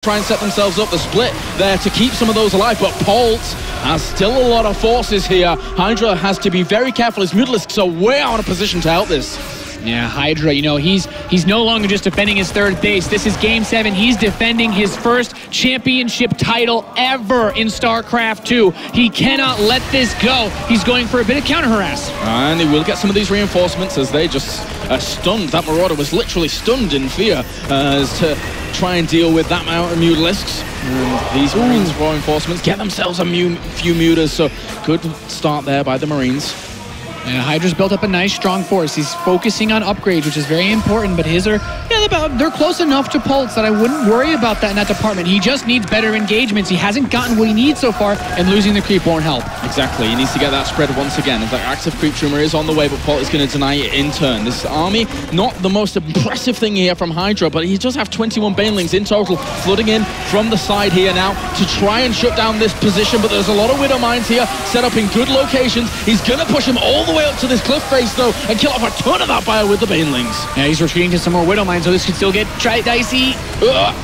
try and set themselves up the split there to keep some of those alive, but Polt has still a lot of forces here. Hydra has to be very careful. His Mutalisks are way out of position to help this. Yeah, Hydra, you know, he's no longer just defending his third base. This is Game 7. He's defending his first championship title ever in StarCraft 2. He cannot let this go. He's going for a bit of counter-harass. And he will get some of these reinforcements as they just stunned. That Marauder was literally stunned in fear as to try and deal with that amount of Mutalisks. These Marines reinforcements get themselves a few mutas, so good start there by the Marines. Yeah, Hydra's built up a nice, strong force. He's focusing on upgrades, which is very important, but his are, they're close enough to Polt's that I wouldn't worry about that in that department. He just needs better engagements. He hasn't gotten what he needs so far, and losing the creep won't help. Exactly. He needs to get that spread once again. That active creep tumor is on the way, but Polt is going to deny it in turn. This army, not the most impressive thing here from Hydra, but he does have 21 Banelings in total, flooding in from the side here now to try and shut down this position, but there's a lot of Widow Mines here, set up in good locations. He's going to push him all the way up to this cliff face, though, and kill off a ton of that bio with the Banelings. Yeah, he's retreating to some more Widow Mines, so this could still get dicey.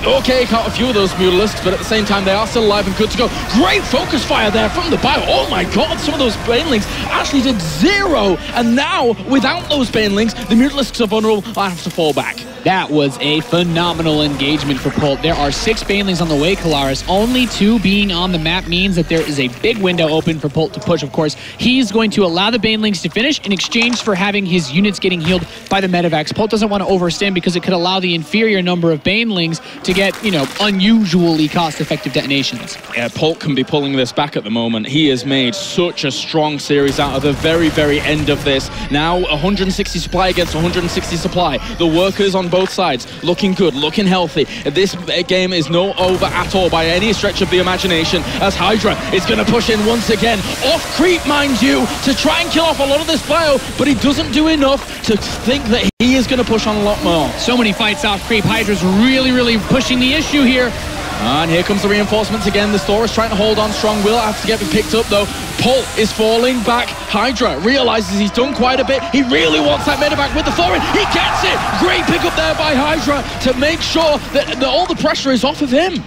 Okay, caught a few of those Mutalisks, but at the same time, they are still alive and good to go. Great focus fire there from the bio. Oh my god, some of those Banelings actually did 0, and now, without those Banelings, the Mutalisks are vulnerable. I have to fall back. That was a phenomenal engagement for Polt. There are 6 Banelings on the way, Kalaris. Only 2 being on the map means that there is a big window open for Polt to push, of course. He's going to allow the Banelings to finish in exchange for having his units getting healed by the medevacs. Polt doesn't want to overstand because it could allow the inferior number of Banelings to get, unusually cost-effective detonations. Yeah, Polt can be pulling this back at the moment. He has made such a strong series out of the very, very end of this. Now, 160 supply against 160 supply. The workers on both sides looking good, looking healthy. This game is no over at all by any stretch of the imagination, as Hydra is going to push in once again. Off creep, mind you, to try and kill off a lot of this bio, but he doesn't do enough to think that he is going to push on a lot more. So many fights off creep. Hydra's really pushing the issue here. And here comes the reinforcements again. The Thor is trying to hold on strong. Will have to get picked up though. Polt is falling back. Hydra realizes he's done quite a bit. He really wants that medevac with the Thorin. He gets it. Great pickup there by Hydra to make sure that all the pressure is off of him.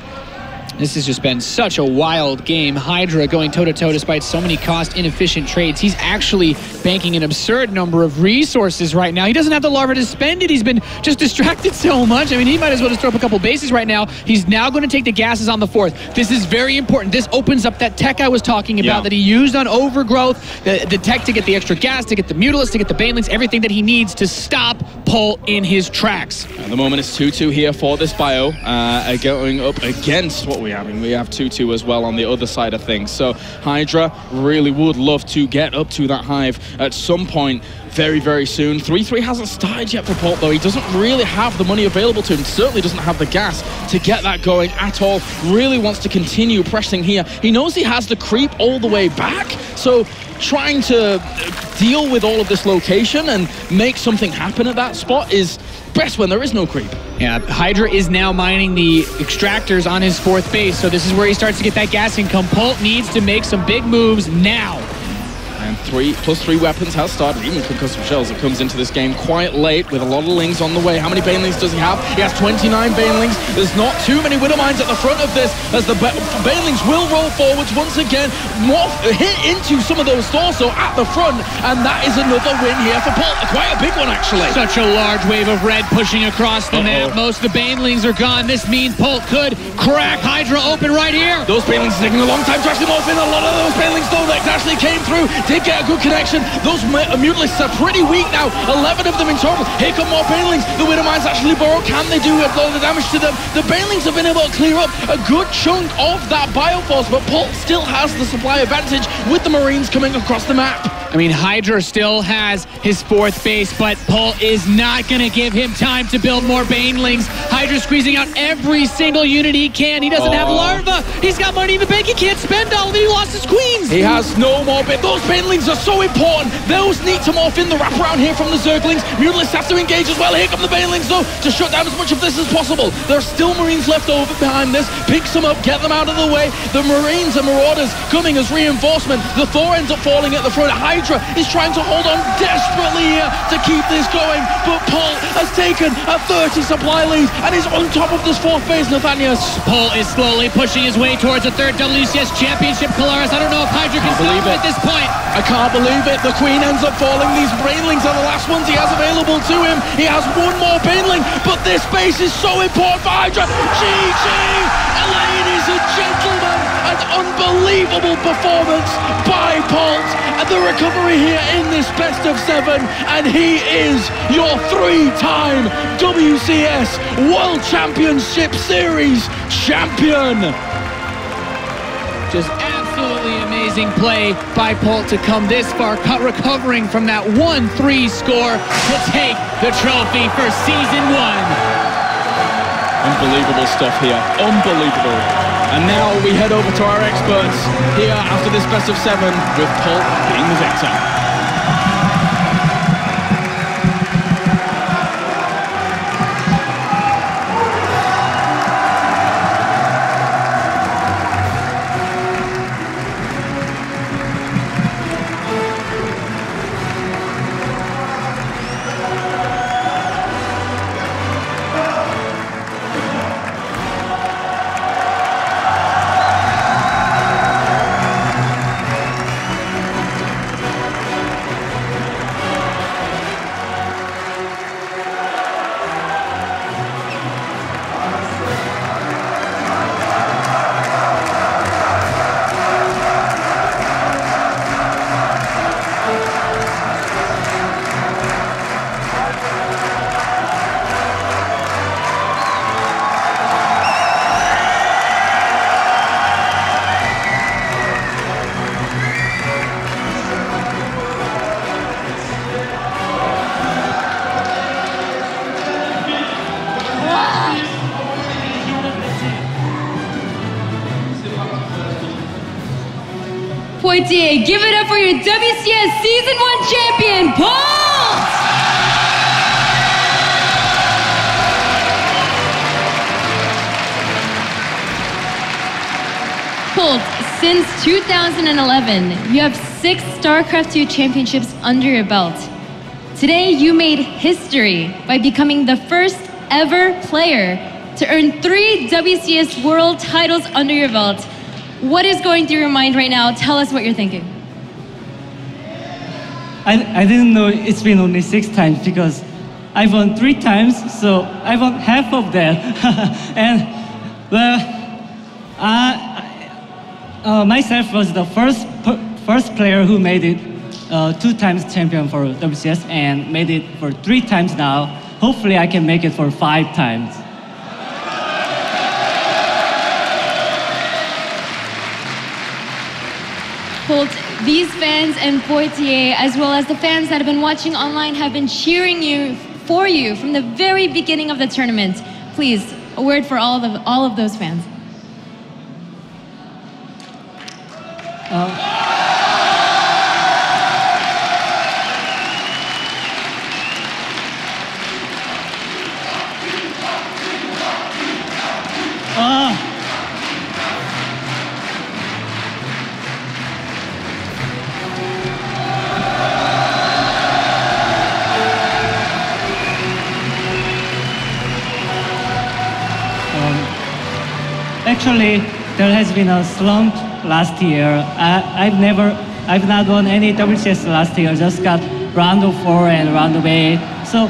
This has just been such a wild game. Hydra going toe-to-toe despite so many cost-inefficient trades. He's actually banking an absurd number of resources right now. He doesn't have the larva to spend it. He's been just distracted so much. I mean, he might as well just throw up a couple bases right now. He's now going to take the gases on the 4th. This is very important. This opens up that tech I was talking about that he used on Overgrowth. The tech to get the extra gas, to get the Mutalisks, to get the Banelings, everything that he needs to stop Polt in his tracks. At the moment, it's 2-2 here for this bio, going up against what we have 2-2 as well on the other side of things. So Hydra really would love to get up to that hive at some point very, very soon. 3-3 hasn't started yet for Polt, though. He doesn't really have the money available to him. Certainly doesn't have the gas to get that going at all. Really wants to continue pressing here. He knows he has the creep all the way back, so trying to deal with all of this location and make something happen at that spot is best when there is no creep. Yeah, Hydra is now mining the extractors on his 4th base, so this is where he starts to get that gas income. Polt needs to make some big moves now. And 3+3 weapons has started, even concussive shells. It comes into this game quite late with a lot of lings on the way. How many Banelings does he have? He has 29 Banelings. There's not too many Widow Mines at the front of this, as the Banelings will roll forwards once again, hit into some of those torso at the front, and that is another win here for Polt. Quite a big one, actually. Such a large wave of red pushing across the map. Most of the Banelings are gone. This means Polt could crack Hydra open right here. Those Banelings are taking a long time to actually morph in. A lot of those Banelings, though, that actually came through. Did get a good connection. Those Mutalisks are pretty weak now. 11 of them in total. Here come more Banelings. The Widow Mines actually borrow. Can they do a lot of the damage to them? The Banelings have been able to clear up a good chunk of that Bioforce, but Polt still has the supply advantage with the Marines coming across the map. I mean, Hydra still has his 4th base, but Polt is not going to give him time to build more Banelings. Hydra's squeezing out every single unit he can. He doesn't have larva. He's got money in the bank. He can't spend all of it. He lost his queens. He has no more. Those Banelings Banelings are so important. Those need to morph in the wraparound here from the Zerglings. Mutalisks have to engage as well. Here come the Banelings though to shut down as much of this as possible. There are still Marines left over behind this. Picks them up, get them out of the way. The Marines and Marauders coming as reinforcement. The Thor ends up falling at the front. Hydra is trying to hold on desperately here to keep this going, but Polt has taken a 30 supply lead and is on top of this fourth phase, Nathanius. Polt is slowly pushing his way towards a third WCS championship. Kalaris, I don't know if Hydra can stop him at this point. I can't believe it. The Queen ends up falling. These Banelings are the last ones he has available to him. He has one more Baneling, but this base is so important for Hydra. GG! Ladies and gentlemen, an unbelievable performance by Polt. And the recovery here in this best of 7. And he is your 3-time WCS World Championship Series champion. Just absolutely amazing play by Polt to come this far, recovering from that 1-3 score to take the trophy for Season 1. Unbelievable stuff here, unbelievable. And now we head over to our experts here after this best of 7 with Polt being the victor. Poitiers, give it up for your WCS Season 1 champion, Polt! Polt, since 2011, you have 6 StarCraft 2 championships under your belt. Today, you made history by becoming the first ever player to earn 3 WCS World titles under your belt. What is going through your mind right now? Tell us what you're thinking. I didn't know it's been only 6 times because I've won 3 times, so I won half of that. And well, myself was the first player who made it 2 times champion for WCS and made it for 3 times now. Hopefully I can make it for 5 times. Polt, these fans and Poitiers, as well as the fans that have been watching online, have been cheering for you from the very beginning of the tournament. Please, a word for all of those fans. Actually, there has been a slump last year. I've not won any WCS last year. Just got round of 4 and round of 8. So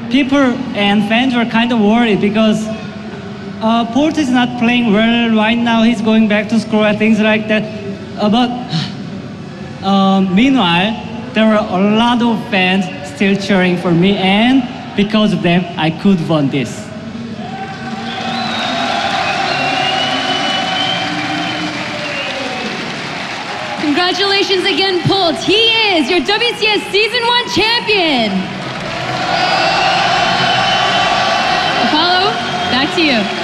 people and fans were kind of worried because Polt is not playing well right now. He's going back to school and things like that. But meanwhile, there were a lot of fans still cheering for me, and because of them, I could win this. Congratulations again, Polt. He is your WCS Season 1 champion. Apollo, back to you.